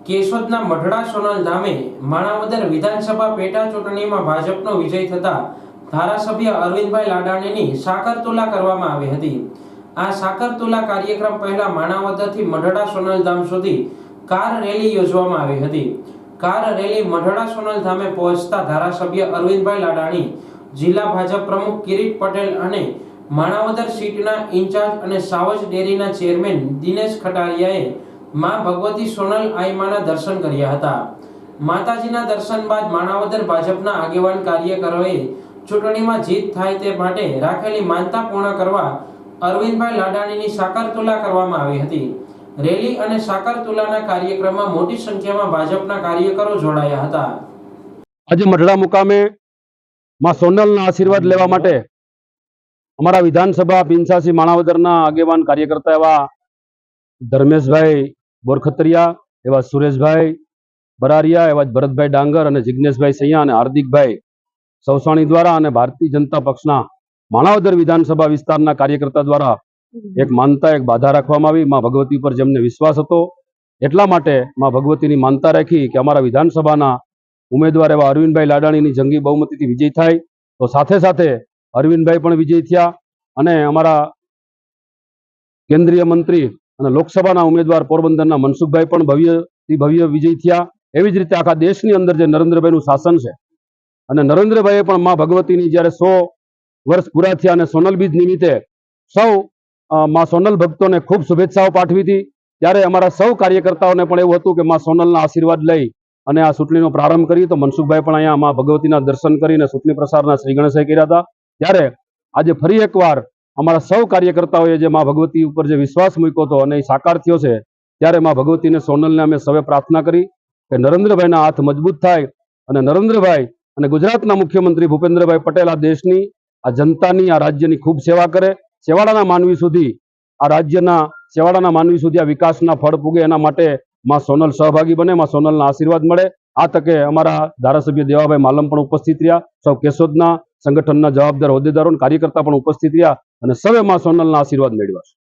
કેશોદના મઢડા સોનલ ધામે માણાવદર વિધાનસભા પેટા ચૂંટણીમાં ભાજપનો વિજય થતા ધારાસભ્ય અરવિંદભાઈ લાડાણીની સાકરતુલા કરવામાં આવી હતી। આ સાકરતુલા કાર્યક્રમ પહેલા માણાવદરથી મઢડા સોનલ ધામ સુધી કાર રેલી યોજવામાં આવી હતી। કાર રેલી મઢડા સોનલ ધામે પહોંચતા ધારાસભ્ય અરવિંદભાઈ લાડાણી, જિલ્લા ભાજપ પ્રમુખ કિરીટ પટેલ અને માણાવદર સીટના ઇન્ચાર્જ અને સાવજ ડેરીના ચેરમેન દિનેશ ખટારિયાએ માં ભગવતી સોનલ આઈમાના દર્શન કર્યા હતા। માતાજીના દર્શન બાદ માણાવદર ભાજપના આગેવાન કાર્યકરોએ ચૂંટણીમાં જીત થાય તે માટે રાખેલી માનતા પૂર્ણ કરવા અરવિંદભાઈ લાડાણીની સાકરતુલા કરવામાં આવી હતી। રેલી અને સાકરતુલાના કાર્યક્રમમાં મોટી સંખ્યામાં ભાજપના કાર્યકરો જોડાયા હતા। આજે મઢડા મુકામે માં સોનલના આશીર્વાદ લેવા માટે અમારા વિધાનસભા પિંચાસી માણાવદરના આગેવાન કાર્યકર્તા એવા ધર્મેશભાઈ બોરખતરિયા, એવા સુરેશભાઈ બરારિયા, એવા ભરતભાઈ ડાંગર અને જિગ્નેશભાઈ સૈયા અને હાર્દિકભાઈ સૌસાણી દ્વારા અને ભારતીય જનતા પક્ષના માણાવદર વિધાનસભા વિસ્તારના કાર્યકર્તા દ્વારા એક માનતા, એક બાધા રાખવામાં આવી। માં ભગવતી પર જેમને વિશ્વાસ હતો એટલા માટે માં ભગવતીની માનતા રાખી કે અમારા વિધાનસભાના ઉમેદવાર એવા અરવિંદભાઈ લાડાણીની જંગી બહુમતીથી વિજય થાય। તો સાથે સાથે અરવિંદભાઈ પણ વિજય થયા અને અમારા કેન્દ્રીય મંત્રી અને લોકસભાના ઉમેદવાર પોરબંદરના મનસુખભાઈ પણ ભવ્ય વિજય થયા। એવી જ રીતે આખા દેશની અંદર જે નરેન્દ્રભાઈનું શાસન છે અને નરેન્દ્રભાઈએ પણ માં ભગવતીની જ્યારે 100 વર્ષ પૂરા થયા અને સોનલ બીજ નિમિત્તે સૌ માં સોનલ ભક્તોને ખૂબ શુભેચ્છાઓ પાઠવી હતી। ત્યારે અમારા સૌ કાર્યકર્તાઓને પણ એવું હતું કે માં સોનલના આશીર્વાદ લઈ અને આ ચૂંટણીનો પ્રારંભ કરી। તો મનસુખભાઈ પણ અહીંયા માં ભગવતીના દર્શન કરીને ચૂંટણી પ્રસારના શ્રી ગણેશે કર્યા હતા। ત્યારે આજે ફરી એકવાર અમારા સૌ કાર્યકર્તાઓએ જે માં ભગવતી ઉપર જે વિશ્વાસ મૂક્યો હતો અને એ સાકાર થયો છે, ત્યારે માં ભગવતીને સોનલને અમે સૌએ પ્રાર્થના કરી કે નરેન્દ્રભાઈના હાથ મજબૂત થાય અને નરેન્દ્રભાઈ અને ગુજરાતના મુખ્યમંત્રી ભૂપેન્દ્રભાઈ પટેલ આ દેશની, આ જનતાની, આ રાજ્યની ખૂબ સેવા કરે, છેવાડાના માનવી સુધી આ રાજ્યના છેવાડાના માનવી સુધી આ વિકાસના ફળ પૂગે એના માટે માં સોનલ સહભાગી બને, માં સોનલના આશીર્વાદ મળે। આ તકે અમારા ધારાસભ્ય દેવાભાઈ માલમ પણ ઉપસ્થિત રહ્યા, સૌ કેશોદના સંગઠનના જવાબદાર હોદ્દેદારો અને કાર્યકર્તા પણ ઉપસ્થિત રહ્યા અને સૌએ માં સોનલના આશીર્વાદ મેળવ્યા છે।